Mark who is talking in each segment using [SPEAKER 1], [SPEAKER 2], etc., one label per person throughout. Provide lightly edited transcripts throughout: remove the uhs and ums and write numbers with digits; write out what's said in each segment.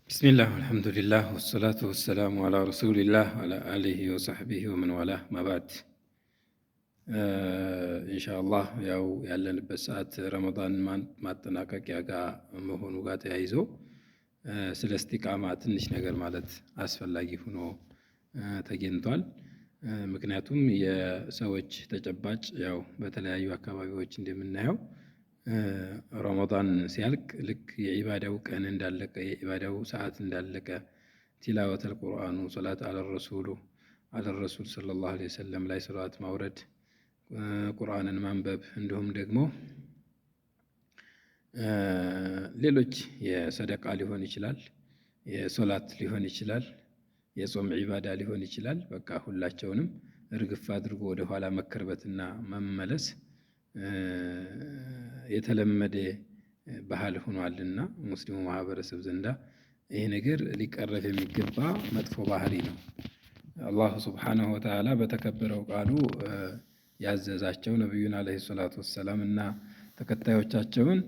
[SPEAKER 1] بسم الله والحمد لله والصلاة والسلام على رسول الله وعلى آله وصحبه ومن والاه ما بعد إن شاء الله ያው ያለንበት ሰዓት ረመዳን ማጠናቀቂያ ጋር መሆኑ ጋር ተያይዞ ስለ እስቲቃማ ትንሽ ነገር ማለት አስፈላጊ ሆኖ ተገኝቷል። ምክንያቱም የሰዎች ተጨባጭ ያው በተለያዩ አካባቢዎች እንደምናየው ረመዳን ሲያልቅ ልክ የኢባዳው ቀን እንዳለቀ የኢባዳው ሰዓት እንዳለቀ ቲላወተል ቁርአኑ ሶላት አለረሱል ሰለላሁ ዐለይሂ ወሰለም ላይ ሶላት ማውረድ ቁርአንን ማንበብ እንዲሁም ደግሞ ሌሎች የሰደቃ ሊሆን ይችላል፣ የሶላት ሊሆን ይችላል፣ የጾም ዒባዳ ሊሆን ይችላል። በቃ ሁላቸውንም እርግፍ አድርጎ ወደ ኋላ መከርበትና መመለስ የተለመደ ባህል ሆኗልና ሙስሊሙ ማህበረሰብ ዘንዳ ይሄ ነገር ሊቀረፍ የሚገባ መጥፎ ባህሪ ነው። አላሁ ሱብሓነሁ ወተዓላ በተከበረው ቃሉ ያዘዛቸው ነቢዩን ዓለይሂ ሰላቱ ወሰላም እና ተከታዮቻቸውን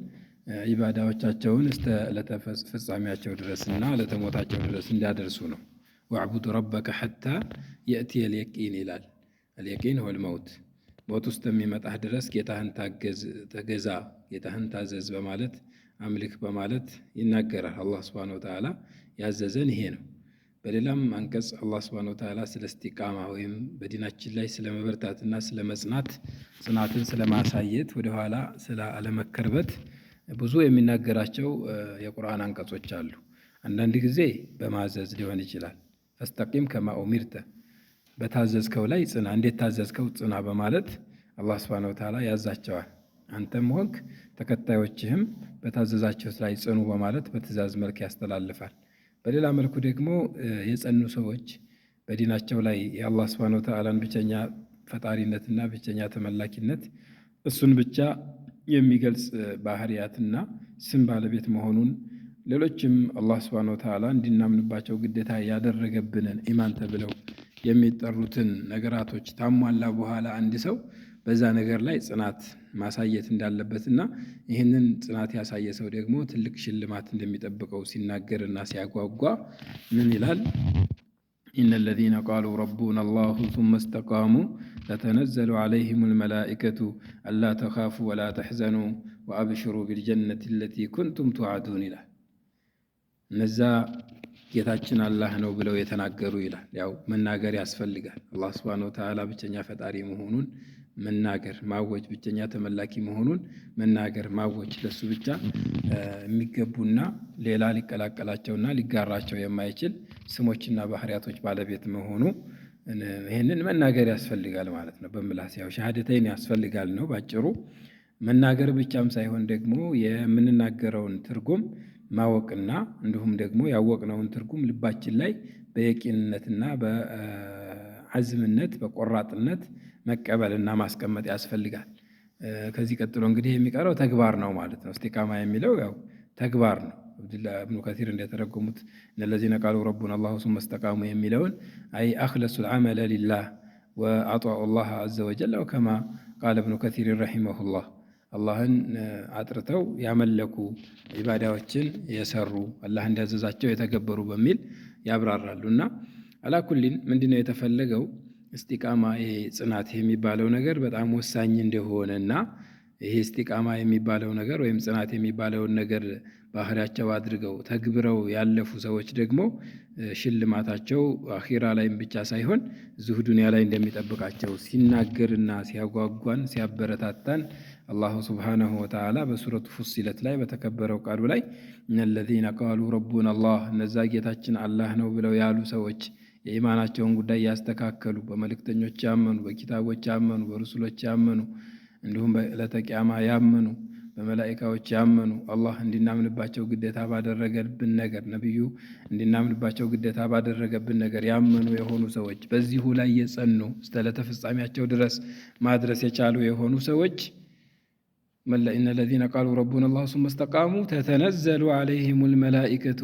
[SPEAKER 1] ኢባዳዎቻቸውን እስከ ዕለተ ፍጻሜያቸው ድረስና ዕለተ ሞታቸው ድረስ እንዲያደርሱ ነው። ወዕቡድ ረበከ ሐታ የእትየል የቂን ይላል። አልየቂን ሁወል መውት፣ ሞት ውስጥ የሚመጣህ ድረስ ጌታህን ተገዛ፣ ጌታህን ታዘዝ በማለት አምልክ በማለት ይናገራል። አላህ ሱብሓነሁ ወተዓላ ያዘዘን ይሄ ነው። በሌላም አንቀጽ አላህ ሱብሓነሁ ወተዓላ ስለ እስቲቃማ ወይም በዲናችን ላይ ስለ መበርታትና ስለ መጽናት ጽናትን ስለማሳየት ወደኋላ ስለ አለመከርበት ብዙ የሚናገራቸው የቁርአን አንቀጾች አሉ። አንዳንድ ጊዜ በማዘዝ ሊሆን ይችላል። ፈስተቂም ከማ ኡሚርተ፣ በታዘዝከው ላይ ጽና፣ እንዴት ታዘዝከው ጽና በማለት አላህ ሱብሓነሁ ወተዓላ ያዛቸዋል። አንተም ሆንክ ተከታዮችህም በታዘዛችሁት ላይ ጽኑ በማለት በትእዛዝ መልክ ያስተላልፋል። በሌላ መልኩ ደግሞ የጸኑ ሰዎች በዲናቸው ላይ የአላህ ሱብሓነሁ ወተዓላን ብቸኛ ፈጣሪነትና ብቸኛ ተመላኪነት እሱን ብቻ የሚገልጽ ባህሪያትና ስም ባለቤት መሆኑን ሌሎችም አላህ ሱብሓነሁ ወተዓላ እንድናምንባቸው ግዴታ ያደረገብንን ኢማን ተብለው የሚጠሩትን ነገራቶች ታሟላ በኋላ አንድ ሰው በዛ ነገር ላይ ጽናት ማሳየት እንዳለበትና ይህንን ጽናት ያሳየ ሰው ደግሞ ትልቅ ሽልማት እንደሚጠብቀው ሲናገርና ሲያጓጓ ምን ይላል? ኢነ ለዚነ ቃሉ ረቡና አላሁ ሱመ እስተቃሙ ተተነዘሉ ዐለይሂሙል መላኢከቱ አላ ተኻፉ ወላ ተሕዘኑ ወአብሽሩ ቢልጀነቲ አለቲ ኩንቱም ቱዓዱን ይላል። እነዛ ጌታችን አላህ ነው ብለው የተናገሩ ይላል። ያው መናገር ያስፈልጋል። አላህ ሱብሓነሁ ወተዓላ ብቸኛ ፈጣሪ መሆኑን መናገር ማወጅ፣ ብቸኛ ተመላኪ መሆኑን መናገር ማወጅ፣ ለሱ ብቻ የሚገቡና ሌላ ሊቀላቀላቸውና ሊጋራቸው የማይችል ስሞችና ባህሪያቶች ባለቤት መሆኑ ይህንን መናገር ያስፈልጋል ማለት ነው። በምላስ ያው ሸሃደተይን ያስፈልጋል ነው ባጭሩ። መናገር ብቻም ሳይሆን ደግሞ የምንናገረውን ትርጉም ማወቅና እንዲሁም ደግሞ ያወቅነውን ትርጉም ልባችን ላይ በየቂንነትና በዐዝምነት በቆራጥነት መቀበልና ማስቀመጥ ያስፈልጋል። ከዚህ ቀጥሎ እንግዲህ የሚቀረው ተግባር ነው ማለት ነው። እስቲቃማ የሚለው ያው ተግባር ነው። ኢብኑ ከሲር እንደተረጎሙት እነለዚነ ቃሉ ረቡና አላሁ ሱመ እስተቃሙ የሚለውን አይ አኽለሱል ዐመለ ሊላህ ወአጧዑ ላህ ዐዘ ወጀል ከማ ቃለ ኢብኑ ከሲር ረሒመሁላህ፣ አላህን አጥርተው ያመለኩ ኢባዳዎችን የሰሩ አላህ እንዳዘዛቸው የተገበሩ በሚል ያብራራሉ። እና አላኩሊን ምንድነው የተፈለገው እስቲቃማ ይሄ ጽናት የሚባለው ነገር በጣም ወሳኝ እንደሆነና ይሄ እስቲቃማ የሚባለው ነገር ወይም ጽናት የሚባለውን ነገር ባህሪያቸው አድርገው ተግብረው ያለፉ ሰዎች ደግሞ ሽልማታቸው አኺራ ላይም ብቻ ሳይሆን እዚሁ ዱንያ ላይ እንደሚጠብቃቸው ሲናገርና ሲያጓጓን ሲያበረታታን አላሁ ሱብሓነሁ ወተዓላ በሱረቱ ፉሲለት ላይ በተከበረው ቃሉ ላይ እነለዚነ ቃሉ ረቡና አላህ፣ እነዛ ጌታችን አላህ ነው ብለው ያሉ ሰዎች የኢማናቸውን ጉዳይ ያስተካከሉ፣ በመልእክተኞች ያመኑ፣ በኪታቦች ያመኑ፣ በሩሱሎች ያመኑ፣ እንዲሁም በዕለተ ቂያማ ያመኑ፣ በመላኢካዎች ያመኑ፣ አላህ እንድናምንባቸው ግዴታ ባደረገብን ነገር፣ ነቢዩ እንድናምንባቸው ግዴታ ባደረገብን ነገር ያመኑ የሆኑ ሰዎች፣ በዚሁ ላይ የጸኑ እስከ ዕለተ ፍጻሜያቸው ድረስ ማድረስ የቻሉ የሆኑ ሰዎች እነ ለዚነ ቃሉ ረቡና አላሁ ሱመ እስተቃሙ ተተነዘሉ ዐለይሂሙል መላኢከቱ፣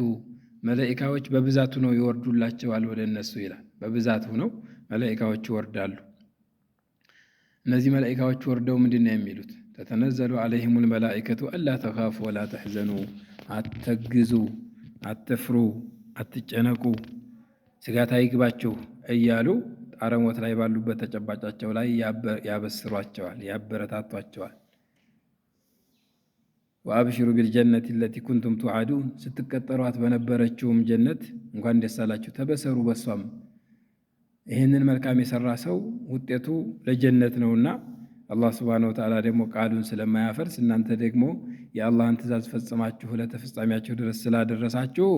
[SPEAKER 1] መላኢካዎች በብዛት ሆነው ይወርዱላቸዋል ወደ እነሱ ይላል። በብዛት ሆነው መላኢካዎች ይወርዳሉ። እነዚህ መላኢካዎች ወርደው ምንድን ነው የሚሉት? ተተነዘሉ ዐለይሂሙል መላኢከቱ አላ ተኻፉ ወላ ተሕዘኑ፣ አትግዙ፣ አትፍሩ፣ አትጨነቁ፣ ስጋት አይግባችሁ እያሉ ጣረ ሞት ላይ ባሉበት ተጨባጫቸው ላይ ያበስሯቸዋል፣ ያበረታቷቸዋል። ወአብሽሩ ቢልጀነት ለቲ ኩንቱም ቱዓዱን ስትቀጠሯት በነበረችውም ጀነት እንኳን ደስ አላችሁ ተበሰሩ በሷም። ይህንን መልካም የሰራ ሰው ውጤቱ ለጀነት ነውና አላህ ሱብሓነሁ ወተዓላ ደግሞ ቃሉን ስለማያፈርስ እናንተ ደግሞ የአላህን ትእዛዝ ፈጽማችሁ ለተፈጻሚያችሁ ድረስ ስላደረሳችሁ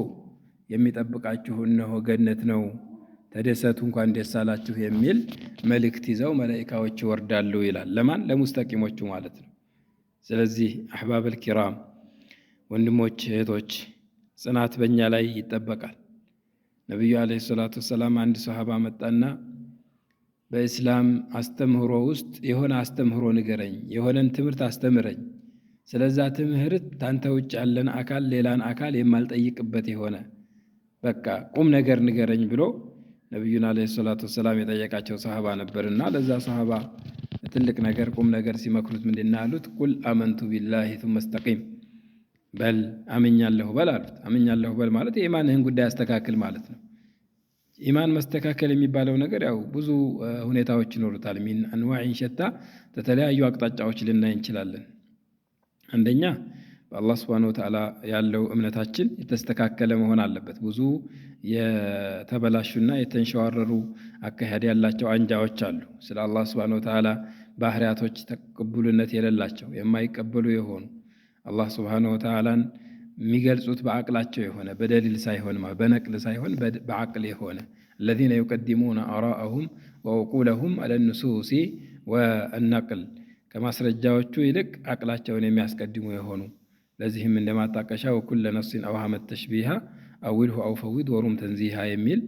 [SPEAKER 1] የሚጠብቃችሁ እነሆ ገነት ነው፣ ተደሰቱ፣ እንኳን ደስ አላችሁ የሚል መልእክት ይዘው መላኢካዎች ይወርዳሉ ይላል። ለማን? ለሙስተቂሞቹ ማለት ነው። ስለዚህ አሕባበል ኪራም ወንድሞች እህቶች፣ ጽናት በእኛ ላይ ይጠበቃል። ነቢዩ ዓለይሂ ሰላቱ ወሰላም አንድ ሰሃባ መጣና በእስላም አስተምህሮ ውስጥ የሆነ አስተምህሮ ንገረኝ፣ የሆነን ትምህርት አስተምረኝ፣ ስለዛ ትምህርት ታንተ ውጭ ያለን አካል ሌላን አካል የማልጠይቅበት የሆነ በቃ ቁም ነገር ንገረኝ ብሎ ነቢዩን ዓለይሂ ሰላቱ ወሰላም የጠየቃቸው ሰሃባ ነበርና ለዛ ሰሃባ ትልቅ ነገር ቁም ነገር ሲመክሩት ምንድን አሉት? ቁል አመንቱ ቢላሂ ሱመ እስተቂም በል አምኛለሁ በል አሉት። አምኛለሁ በል ማለት የኢማንህን ጉዳይ አስተካክል ማለት ነው። ኢማን መስተካከል የሚባለው ነገር ያው ብዙ ሁኔታዎች ይኖሩታል። ሚን አንዋዒን ሸታ ተተለያዩ አቅጣጫዎች ልናይ እንችላለን። አንደኛ በአላህ ሱብሓነሁ ወተዓላ ያለው እምነታችን የተስተካከለ መሆን አለበት። ብዙ የተበላሹና የተንሸዋረሩ አካሄድ ያላቸው አንጃዎች አሉ። ስለ አላህ ሱብሓነሁ ወተዓላ ባህሪያቶች ተቀቡልነት የሌላቸው የማይቀበሉ የሆኑ አላህ ሱብሓነሁ ወተዓላን የሚገልጹት በአቅላቸው የሆነ በደሊል ሳይሆን በነቅል ሳይሆን በአቅል የሆነ الذين يقدمون آراءهم وعقولهم على النصوص والنقل ከማስረጃዎቹ ይልቅ አቅላቸውን የሚያስቀድሙ የሆኑ ለዚህም እንደማጣቀሻ ወኩለ ነፍሲን አውሃመት ተሽቢሃ አዊልሁ አው ፈዊድ ወሩም ተንዚሃ የሚል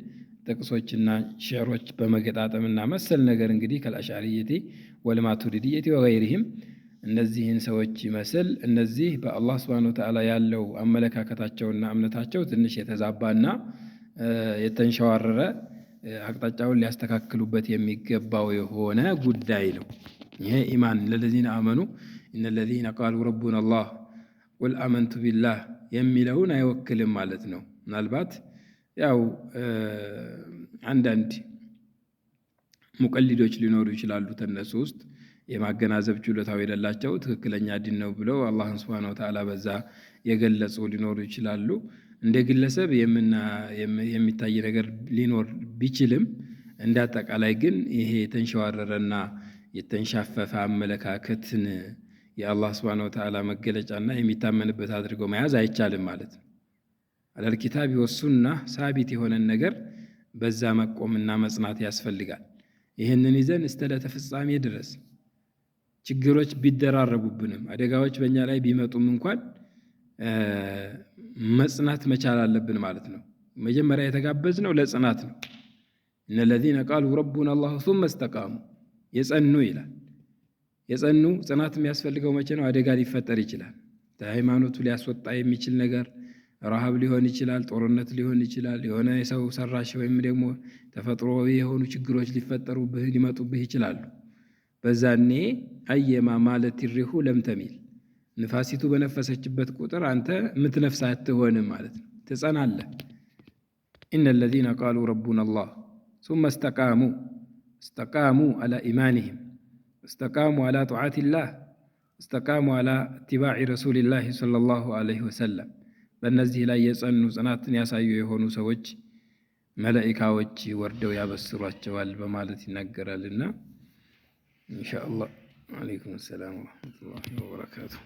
[SPEAKER 1] ጥቅሶችና ሸዕሮች በመገጣጠምና መሰል ነገር እንግዲህ ከልአሽዓሪየቲ ወልማቱሪዲየቲ ወገይሪሂም እነዚህን ሰዎች ይመስል እነዚህ በአላህ ሱብሓነሁ ወተዓላ ያለው አመለካከታቸውና እምነታቸው ትንሽ የተዛባና የተንሸዋረረ አቅጣጫውን ሊያስተካክሉበት የሚገባው የሆነ ጉዳይ ነው። ይሄ ኢማን ለለዚነ አመኑ እነለዚነ ቃሉ ረቡና አላህ ቁል አመንቱ ቢላህ የሚለውን አይወክልም ማለት ነው። ምናልባት ያው አንዳንድ ሙቀሊዶች ሊኖሩ ይችላሉ ተነሱ ውስጥ የማገናዘብ ችሎታው የሌላቸው ትክክለኛ ዲን ነው ብለው አላህን ሱብሓነሁ ወተዓላ በዛ የገለጹ ሊኖሩ ይችላሉ። እንደ ግለሰብ የሚታይ ነገር ሊኖር ቢችልም እንደ አጠቃላይ ግን ይሄ የተንሸዋረረና የተንሻፈፈ አመለካከትን የአላህ ሱብሓነሁ ወተዓላ መገለጫና የሚታመንበት አድርገው መያዝ አይቻልም ማለት ነው። አለል ኪታቢ ወሱና ሳቢት የሆነን ነገር በዛ መቆምና መጽናት ያስፈልጋል። ይህንን ይዘን እስከ ዕለተ ፍጻሜ ድረስ ችግሮች ቢደራረቡብንም አደጋዎች በእኛ ላይ ቢመጡም እንኳን መጽናት መቻል አለብን ማለት ነው። መጀመሪያ የተጋበዝነው ለጽናት ነው። እነለዚነ ቃሉ ረቡና አላህ ሱመ እስተቃሙ የጸኑ ይላል። የጸኑ ጽናት የሚያስፈልገው መቼ ነው? አደጋ ሊፈጠር ይችላል። ከሃይማኖቱ ሊያስወጣ የሚችል ነገር ረሃብ ሊሆን ይችላል፣ ጦርነት ሊሆን ይችላል፣ የሆነ የሰው ሰራሽ ወይም ደግሞ ተፈጥሮዊ የሆኑ ችግሮች ሊመጡብህ ይችላሉ። በዛኔ አየማ ማለት ይሪሁ ለምተሚል ንፋሲቱ በነፈሰችበት ቁጥር አንተ የምትነፍስ አትሆንም ማለት ነው፣ ትጸናለህ። ኢነለዚነ ቃሉ ረቡና አላህ ሱመ እስተቃሙ አላ ኢማኒሂም እስተቃሙ አላ ጧዓቲላህ እስተቃሙ አላ ኢትባዕ ረሱሊላህ ሰለላሁ ዐለይሂ ወሰለም በእነዚህ ላይ የጸኑ ጽናትን ያሳዩ የሆኑ ሰዎች መላኢካዎች ወርደው ያበስሯቸዋል በማለት ይናገራልና ኢንሻአላህ። ወዐለይኩም ሰላም ወረሕመቱላሂ ወበረካቱሁ።